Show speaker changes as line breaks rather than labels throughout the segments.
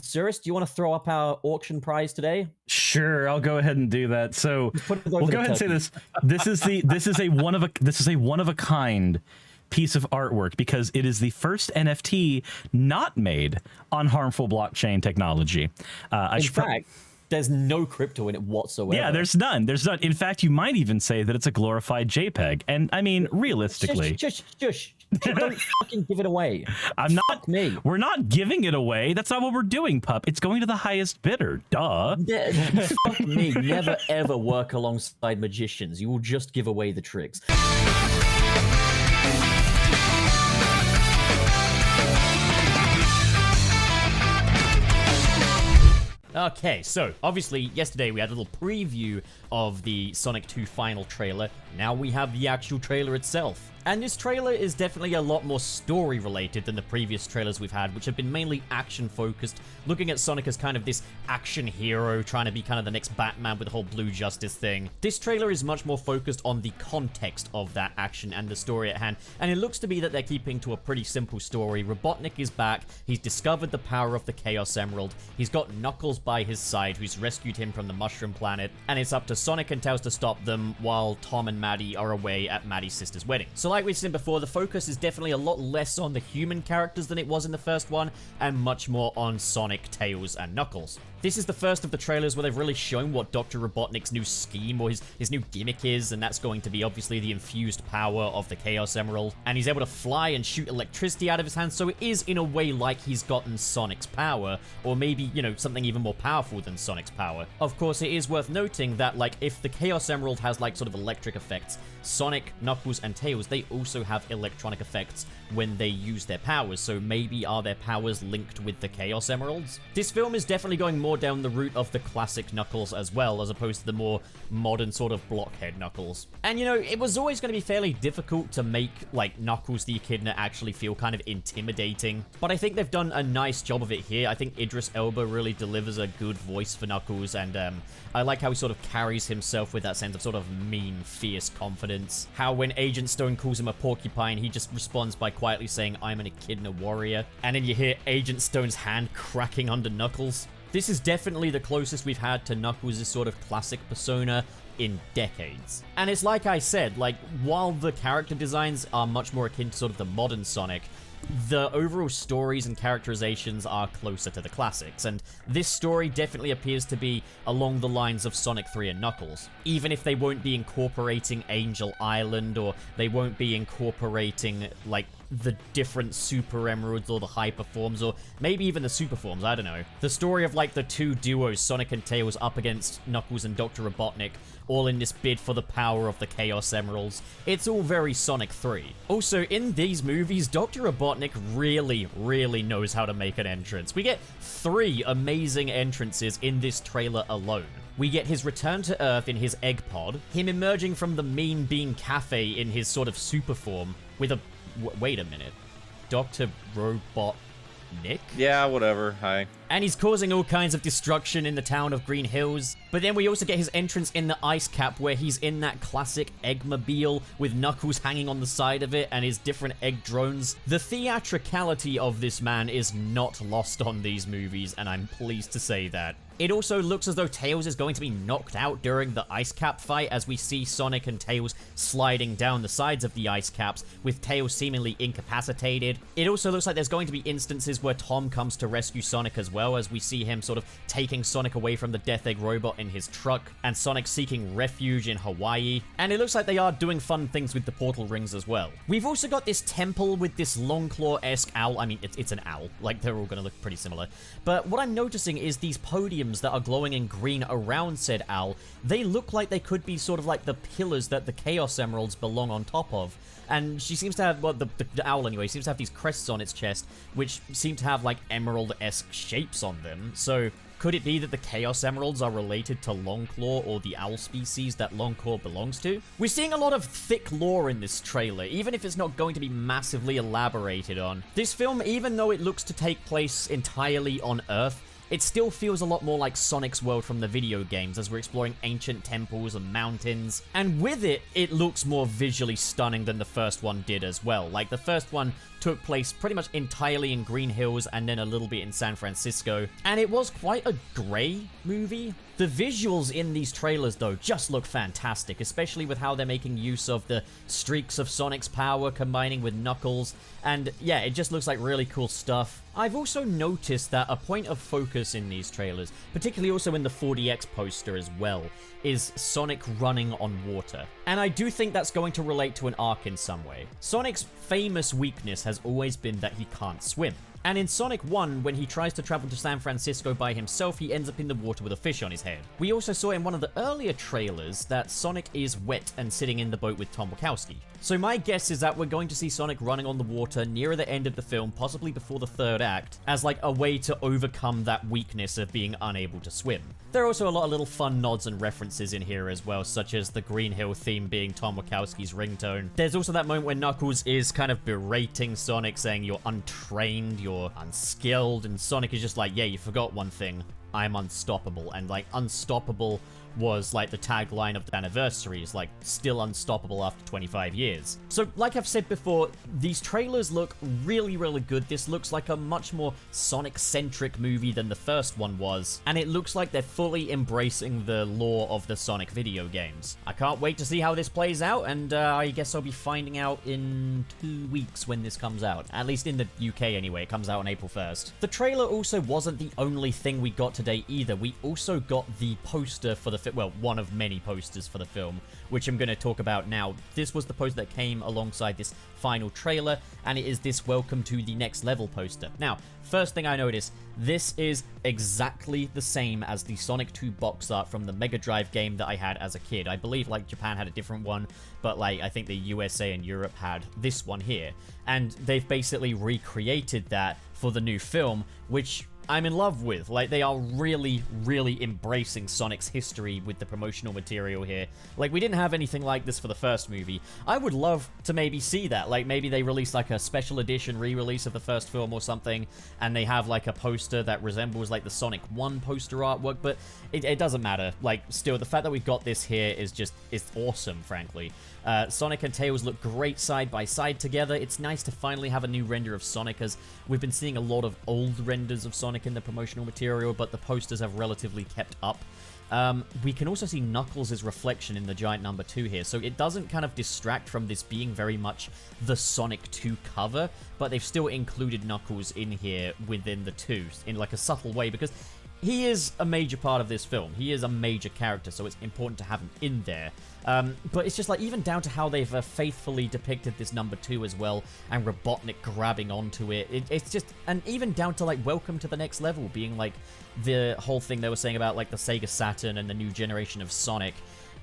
Zurus, do you want to throw up our auction prize today?
Sure, I'll go ahead and do that. So we'll go ahead and say this. This is a one of a kind piece of artwork because it is the first NFT not made on harmful blockchain technology.
In fact, there's no crypto in it whatsoever.
Yeah, there's none. There's none. In fact, you might even say that it's a glorified JPEG. And I mean, realistically,
shush. Don't fucking give it away.
Fuck me. We're not giving it away. That's not what we're doing, pup. It's going to the highest bidder. Duh.
Fuck me. Never ever work alongside magicians. You will just give away the tricks. Okay, so obviously yesterday we had a little preview of the Sonic 2 final trailer. Now we have the actual trailer itself. And this trailer is definitely a lot more story related than the previous trailers we've had, which have been mainly action focused, looking at Sonic as kind of this action hero, trying to be kind of the next Batman with the whole Blue Justice thing. This trailer is much more focused on the context of that action and the story at hand, and it looks to be that they're keeping to a pretty simple story. Robotnik is back, he's discovered the power of the Chaos Emerald, he's got Knuckles by his side who's rescued him from the Mushroom Planet, and it's up to Sonic and Tails to stop them while Tom and Maddie are away at Maddie's sister's wedding. So like we've seen before, the focus is definitely a lot less on the human characters than it was in the first one, and much more on Sonic, Tails, and Knuckles. This is the first of the trailers where they've really shown what Dr. Robotnik's new scheme or his new gimmick is, and that's going to be obviously the infused power of the Chaos Emerald. And he's able to fly and shoot electricity out of his hands, so it is in a way like he's gotten Sonic's power, or maybe, you know, something even more powerful than Sonic's power. Of course, it is worth noting that, like, if the Chaos Emerald has, like, sort of electric effects, Sonic, Knuckles, and Tails, they also have electronic effects when they use their powers, so maybe are their powers linked with the Chaos Emeralds? This film is definitely going more down the route of the classic Knuckles as well, as opposed to the more modern sort of blockhead Knuckles. And you know, it was always going to be fairly difficult to make, like, Knuckles the Echidna actually feel kind of intimidating, but I think they've done a nice job of it here. I think Idris Elba really delivers a good voice for Knuckles, and I like how he sort of carries himself with that sense of sort of mean, fierce confidence. How when Agent Stone calls him a porcupine, he just responds by quietly saying, "I'm an Echidna warrior." And then you hear Agent Stone's hand cracking under Knuckles. This is definitely the closest we've had to Knuckles' sort of classic persona in decades. And it's like I said, like, while the character designs are much more akin to sort of the modern Sonic, the overall stories and characterizations are closer to the classics, and this story definitely appears to be along the lines of Sonic 3 and Knuckles. Even if they won't be incorporating Angel Island, or they won't be incorporating, like, the different super emeralds or the hyper forms, or maybe even the super forms, I don't know. The story of, like, the two duos, Sonic and Tails, up against Knuckles and Dr. Robotnik, all in this bid for the power of the Chaos Emeralds. It's all very Sonic 3. Also, in these movies, Dr. Robotnik really knows how to make an entrance. We get 3 amazing entrances in this trailer alone. We get his return to Earth in his egg pod, him emerging from the Mean Bean Cafe in his sort of super form, with a... wait a minute. Dr. Robotnik?
Yeah, whatever. Hi.
And he's causing all kinds of destruction in the town of Green Hills. But then we also get his entrance in the ice cap, where he's in that classic Eggmobile with Knuckles hanging on the side of it and his different egg drones. The theatricality of this man is not lost on these movies, and I'm pleased to say that. It also looks as though Tails is going to be knocked out during the ice cap fight, as we see Sonic and Tails sliding down the sides of the ice caps, with Tails seemingly incapacitated. It also looks like there's going to be instances where Tom comes to rescue Sonic as well, as we see him sort of taking Sonic away from the Death Egg robot in his truck, and Sonic seeking refuge in Hawaii. And it looks like they are doing fun things with the portal rings as well. We've also got this temple with this Longclaw-esque owl. I mean, it's an owl. Like, they're all going to look pretty similar. But what I'm noticing is these podiums that are glowing in green around said owl. They look like they could be sort of like the pillars that the Chaos Emeralds belong on top of. And she seems to have, well, the owl anyway, seems to have these crests on its chest, which seem to have, like, emerald-esque shapes on them. So, could it be that the Chaos Emeralds are related to Longclaw, or the owl species that Longclaw belongs to? We're seeing a lot of thick lore in this trailer, even if it's not going to be massively elaborated on. This film, even though it looks to take place entirely on Earth, it still feels a lot more like Sonic's world from the video games as we're exploring ancient temples and mountains. And with it, it looks more visually stunning than the first one did as well. Like, the first one took place pretty much entirely in Green Hills and then a little bit in San Francisco, and it was quite a gray movie. The visuals in these trailers, though, just look fantastic, especially with how they're making use of the streaks of Sonic's power combining with Knuckles, and yeah, it just looks like really cool stuff. I've also noticed that a point of focus in these trailers, particularly also in the 4DX poster as well, is Sonic running on water. And I do think that's going to relate to an arc in some way. Sonic's famous weakness has always been that he can't swim. And in Sonic 1, when he tries to travel to San Francisco by himself, he ends up in the water with a fish on his head. We also saw in one of the earlier trailers that Sonic is wet and sitting in the boat with Tom Wachowski. So my guess is that we're going to see Sonic running on the water nearer the end of the film, possibly before the third act, as like a way to overcome that weakness of being unable to swim. There are also a lot of little fun nods and references in here as well, such as the Green Hill theme being Tom Wachowski's ringtone. There's also that moment where Knuckles is kind of berating Sonic, saying you're untrained, you're unskilled, and Sonic is just like, yeah, you forgot one thing. I'm unstoppable. And like, unstoppable was like the tagline of the anniversaries, like still unstoppable after 25 years. So like I've said before, these trailers look really, really good. This looks like a much more Sonic-centric movie than the first one was, and it looks like they're fully embracing the lore of the Sonic video games. I can't wait to see how this plays out, and I guess I'll be finding out in 2 weeks when this comes out. At least in the UK anyway, it comes out on April 1st. The trailer also wasn't the only thing we got today either. We also got the poster for the well, one of many posters for the film, which I'm going to talk about now. This was the poster that came alongside this final trailer, and it is this Welcome to the Next Level poster. Now, first thing I noticed, this is exactly the same as the Sonic 2 box art from the Mega Drive game that I had as a kid. I believe, like, Japan had a different one, but, like, I think the USA and Europe had this one here. And they've basically recreated that for the new film, which I'm in love with. Like, they are really, really embracing Sonic's history with the promotional material here. Like, we didn't have anything like this for the first movie. I would love to maybe see that. Like, maybe they release, like, a special edition re-release of the first film or something, and they have, like, a poster that resembles, like, the Sonic 1 poster artwork, but it doesn't matter. Like, still, the fact that we got this here is awesome, frankly. Sonic and Tails look great side by side together. It's nice to finally have a new render of Sonic, as we've been seeing a lot of old renders of Sonic in the promotional material, but the posters have relatively kept up. We can also see Knuckles' reflection in the giant number 2 here, so it doesn't kind of distract from this being very much the Sonic 2 cover, but they've still included Knuckles in here within the 2 in like a subtle way, because he is a major part of this film. He is a major character, so it's important to have him in there. But it's just like, even down to how they've faithfully depicted this number 2 as well, and Robotnik grabbing onto it. It's just, and even down to like Welcome to the Next Level being like the whole thing they were saying about like the Sega Saturn and the new generation of Sonic.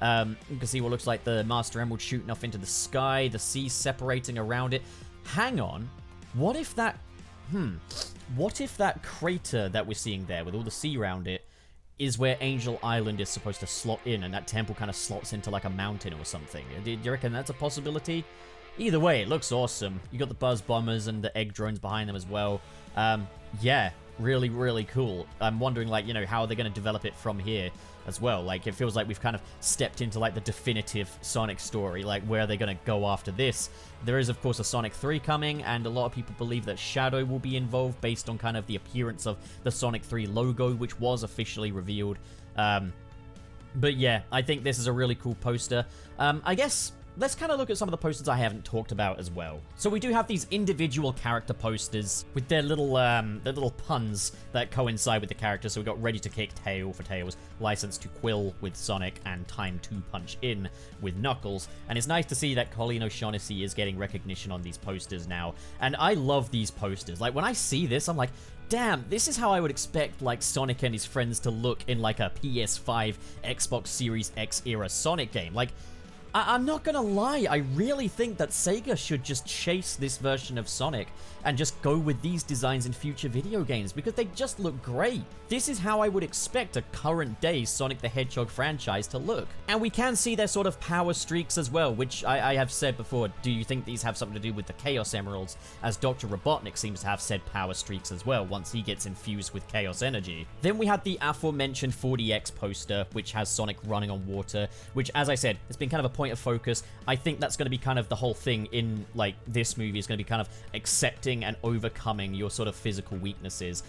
You can see what looks like the Master Emerald shooting off into the sky, the sea separating around it. Hang on, what if that crater that we're seeing there with all the sea around it is where Angel Island is supposed to slot in, and that temple kind of slots into like a mountain or something? Do you reckon that's a possibility? Either way, it looks awesome. You got the Buzz Bombers and the Egg Drones behind them as well. Yeah, really, really cool. I'm wondering, like, you know, how they're going to develop it from here as well. Like, it feels like we've kind of stepped into like the definitive Sonic story. Like, where are they going to go after this? There is, of course, a Sonic 3 coming, and a lot of people believe that Shadow will be involved based on kind of the appearance of the Sonic 3 logo, which was officially revealed. But yeah, I think this is a really cool poster. I guess let's kind of look at some of the posters I haven't talked about as well. So we do have these individual character posters with their little puns that coincide with the characters. So we got Ready to Kick Tail for Tails, License to Quill with Sonic, and Time to Punch In with Knuckles. And it's nice to see that Colleen O'Shaughnessey is getting recognition on these posters now. And I love these posters. Like, when I see this, I'm like, damn, this is how I would expect, like, Sonic and his friends to look in, like, a PS5, Xbox Series X era Sonic game. Like, I'm not gonna lie, I really think that Sega should just chase this version of Sonic and just go with these designs in future video games, because they just look great. This is how I would expect a current day Sonic the Hedgehog franchise to look. And we can see their sort of power streaks as well, which I have said before, do you think these have something to do with the Chaos Emeralds, as Dr. Robotnik seems to have said power streaks as well once he gets infused with Chaos Energy. Then we had the aforementioned 40X poster, which has Sonic running on water, which, as I said, has been kind of a point of focus. I think that's going to be kind of the whole thing in, like, this movie is going to be kind of accepting and overcoming your sort of physical weaknesses,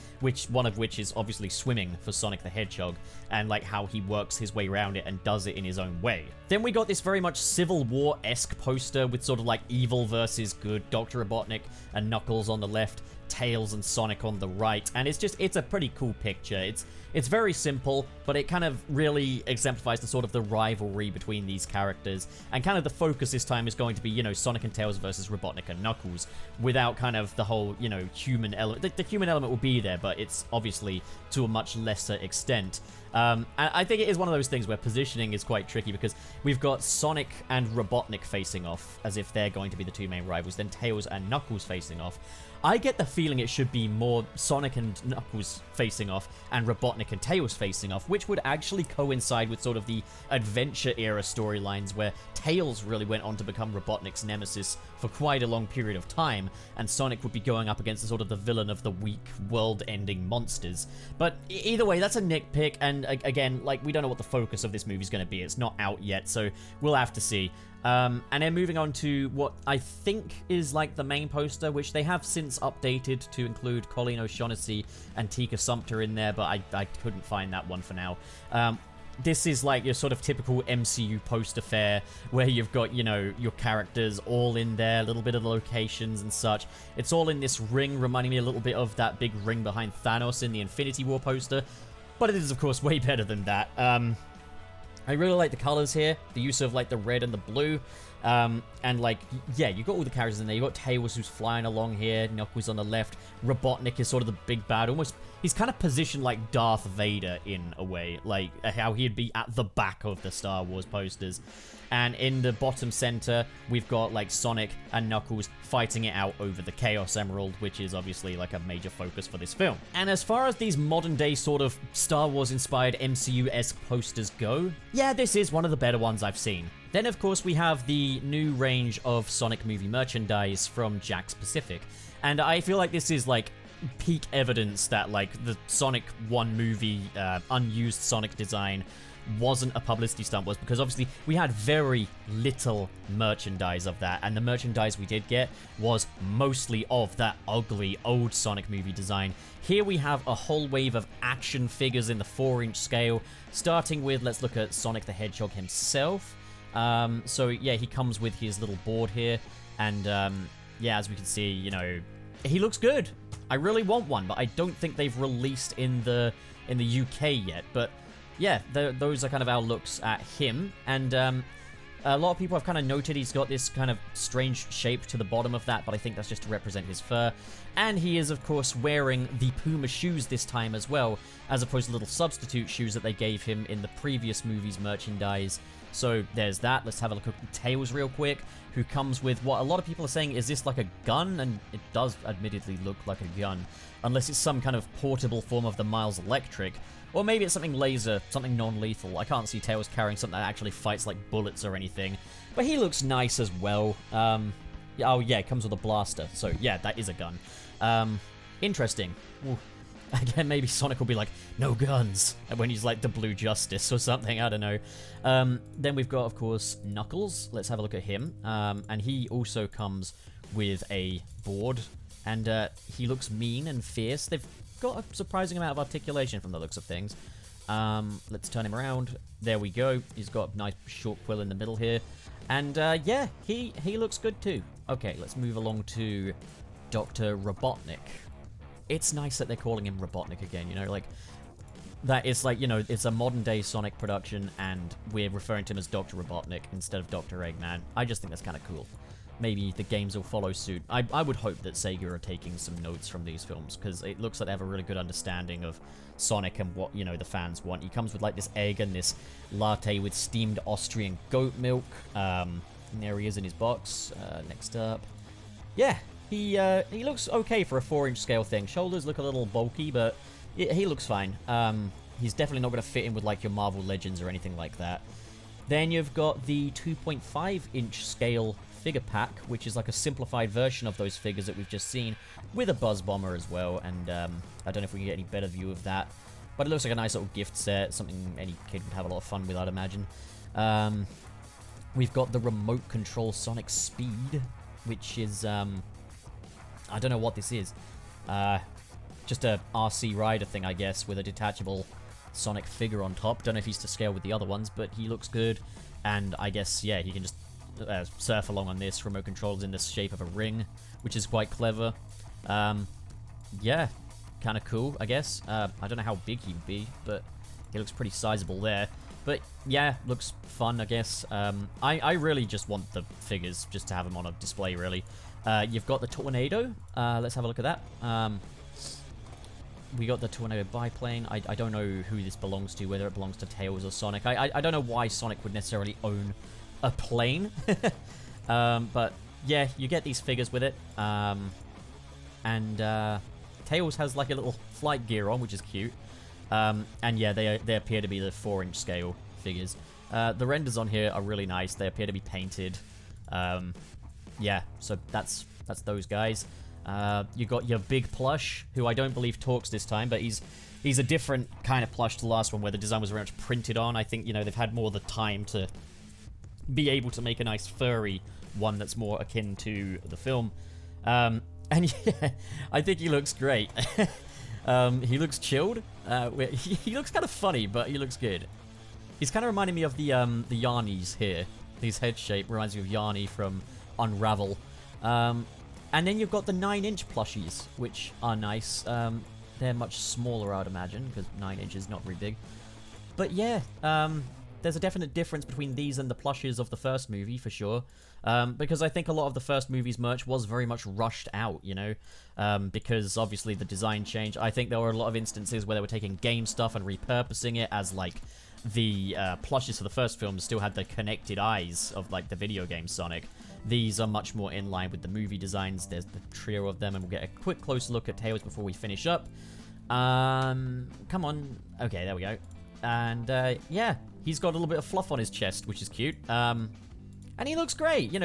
one of which is obviously swimming for Sonic the Hedgehog, and like how he works his way around it and does it in his own way. Then we got this very much Civil War-esque poster with sort of like evil versus good, Dr. Robotnik and Knuckles on the left, Tails and Sonic on the right, and it's a pretty cool picture. It's very simple, but it kind of really exemplifies the sort of the rivalry between these characters, and kind of the focus this time is going to be, you know, Sonic and Tails versus Robotnik and Knuckles, without kind of the whole, you know, human element. The human element will be there, but it's obviously to a much lesser extent. And I think it is one of those things where positioning is quite tricky, because we've got Sonic and Robotnik facing off as if they're going to be the two main rivals, then Tails and Knuckles facing off. I get the feeling it should be more Sonic and Knuckles facing off and Robotnik and Tails facing off, which would actually coincide with sort of the adventure era storylines where Tails really went on to become Robotnik's nemesis for quite a long period of time, and Sonic would be going up against the sort of the villain of the weak, world-ending monsters. But either way, that's a nitpick, and again, like, we don't know what the focus of this movie is going to be. It's not out yet, so we'll have to see. And then moving on to what I think is like the main poster, which they have since updated to include Colleen O'Shaughnessey and Tika Sumpter in there, but I couldn't find that one for now. This is like your sort of typical MCU poster fair, where you've got, you know, your characters all in there, a little bit of the locations and such. It's all in this ring, reminding me a little bit of that big ring behind Thanos in the Infinity War poster, but it is, of course, way better than that. I really like the colors here, the use of like the red and the blue, and like, yeah, you've got all the characters in there. You've got Tails who's flying along here, Knuckles on the left, Robotnik is sort of the big bad, almost, he's kind of positioned like Darth Vader in a way, like how he'd be at the back of the Star Wars posters. And in the bottom center, we've got like Sonic and Knuckles fighting it out over the Chaos Emerald, which is obviously like a major focus for this film. And as far as these modern day sort of Star Wars inspired MCU-esque posters go, yeah, this is one of the better ones I've seen. Then of course we have the new range of Sonic movie merchandise from Jakks Pacific. And I feel like this is like peak evidence that like the Sonic 1 movie unused Sonic design wasn't a publicity stunt, was because obviously we had very little merchandise of that, and the merchandise we did get was mostly of that ugly old Sonic movie design. Here we have a whole wave of action figures in the 4-inch scale, starting with, let's look at Sonic the Hedgehog himself. So yeah, he comes with his little board here, and yeah, as we can see, you know, he looks good. I really want one, but I don't think they've released in the UK yet, but yeah, those are kind of our looks at him. And a lot of people have kind of noted he's got this kind of strange shape to the bottom of that, but I think that's just to represent his fur. And he is, of course, wearing the Puma shoes this time as well, as opposed to little substitute shoes that they gave him in the previous movie's merchandise. So there's that. Let's have a look at Tails real quick, who comes with what a lot of people are saying, is this like a gun? And it does admittedly look like a gun, unless it's some kind of portable form of the Miles Electric. Or maybe it's something laser, something non-lethal. I can't see Tails carrying something that actually fights like bullets or anything. But he looks nice as well. Oh yeah, it comes with a blaster. So yeah, that is a gun. Interesting. Ooh. Again, maybe Sonic will be like, no guns, when he's like the Blue Justice or something, I don't know. Then we've got, of course, Knuckles. Let's have a look at him. And he also comes with a board, and he looks mean and fierce. They've got a surprising amount of articulation from the looks of things. Let's turn him around. There we go. He's got a nice short quill in the middle here. And yeah, he looks good too. Okay, let's move along to Dr. Robotnik. It's nice that they're calling him Robotnik again, you know, like, that is like, you know, it's a modern day Sonic production, and we're referring to him as Dr. Robotnik instead of Doctor Eggman. I just think that's kind of cool. maybe the games will follow suit. I would hope that Sega are taking some notes from these films, because it looks like they have a really good understanding of Sonic and what, the fans want. He comes with, like, this egg and this latte with steamed Austrian goat milk. And there he is in his box. Next up. Yeah, he looks okay for a 4-inch scale thing. Shoulders look a little bulky, but he looks fine. He's definitely not going to fit in with, like, your Marvel Legends or anything like that. Then you've got the 2.5-inch scale figure pack, which is like a simplified version of those figures that we've just seen, with a Buzz Bomber as well, and I don't know if we can get any better view of that, but it looks like a nice little gift set, something any kid would have a lot of fun with, I'd imagine. We've got the remote control Sonic Speed, which is, I don't know what this is, just a RC rider thing, I guess, with a detachable Sonic figure on top. Don't know if he's to scale with the other ones, but he looks good, and I guess, yeah, he can just surf along on this. Remote controls in the shape of a ring, which is quite clever. Yeah, kind of cool, I guess. I don't know how big he would be, but he looks pretty sizable there. But yeah, looks fun, I guess. I really just want the figures just to have them on a display, really. You've got the Tornado. Let's have a look at that. We got the Tornado biplane. I don't know who this belongs to, whether it belongs to Tails or Sonic. I don't know why Sonic would necessarily own a plane. But yeah, you get these figures with it. Tails has like a little flight gear on, which is cute. And yeah, they appear to be the 4-inch scale figures. The renders on here are really nice. They appear to be painted. Yeah, so that's those guys. You got your big plush, who I don't believe talks this time, but he's a different kind of plush to the last one, where the design was very much printed on. I think, they've had more of the time to be able to make a nice furry one that's more akin to the film. And yeah, I think he looks great. He looks chilled. He looks kind of funny, but he looks good. He's kind of reminding me of the Yarnies here. His head shape reminds me of Yarny from Unravel. And then you've got the 9-inch plushies, which are nice. They're much smaller, I'd imagine, because 9 inches is not very big. But yeah, there's a definite difference between these and the plushes of the first movie, for sure. Because I think a lot of the first movie's merch was very much rushed out, because obviously the design changed. I think there were a lot of instances where they were taking game stuff and repurposing it as, like, the plushes for the first film still had the connected eyes of, like, the video game Sonic. These are much more in line with the movie designs. There's the trio of them, and we'll get a quick closer look at Tails before we finish up. Come on. Okay, there we go. And, yeah, he's got a little bit of fluff on his chest, which is cute. And he looks great.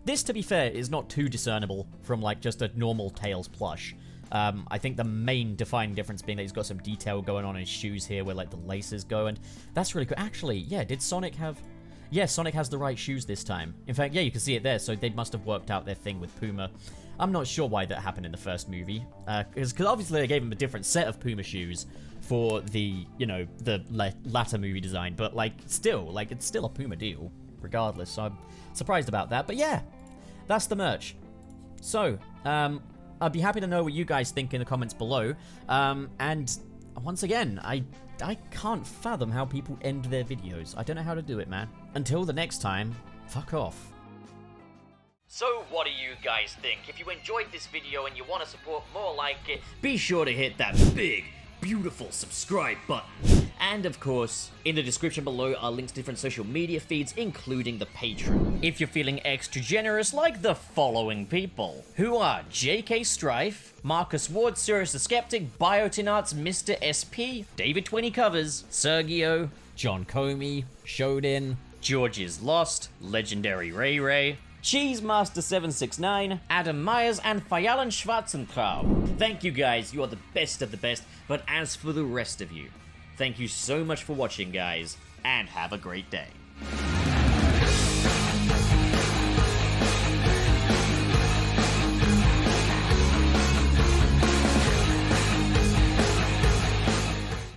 This, to be fair, is not too discernible from, like, just a normal Tails plush. I think the main defining difference being that he's got some detail going on in his shoes here where, like, the laces go, and that's really cool. Actually, yeah, did Sonic have... Yeah, Sonic has the right shoes this time. In fact, yeah, you can see it there, so they must have worked out their thing with Puma. I'm not sure why that happened in the first movie, because obviously they gave him a different set of Puma shoes for the, the latter movie design, but, like, still, like, it's still a Puma deal, regardless, so I'm surprised about that. But yeah, that's the merch. So, I'd be happy to know what you guys think in the comments below, and once again, I can't fathom how people end their videos. I don't know how to do it, man. Until the next time, fuck off. So what do you guys think? If you enjoyed this video and you want to support more like it, be sure to hit that big, beautiful subscribe button. And of course, in the description below are links to different social media feeds, including the Patreon. If you're feeling extra generous, like the following people, who are JK Strife, Marcus Ward, Sirius the Skeptic, Biotinarts, Mr. SP, David 20 Covers, Sergio, John Comey, Shodin, George is Lost, Legendary Ray Ray, Cheesemaster769, Adam Myers, and Fayalan Schwarzenkraut. Thank you guys, you are the best of the best, but as for the rest of you, thank you so much for watching, guys, and have a great day.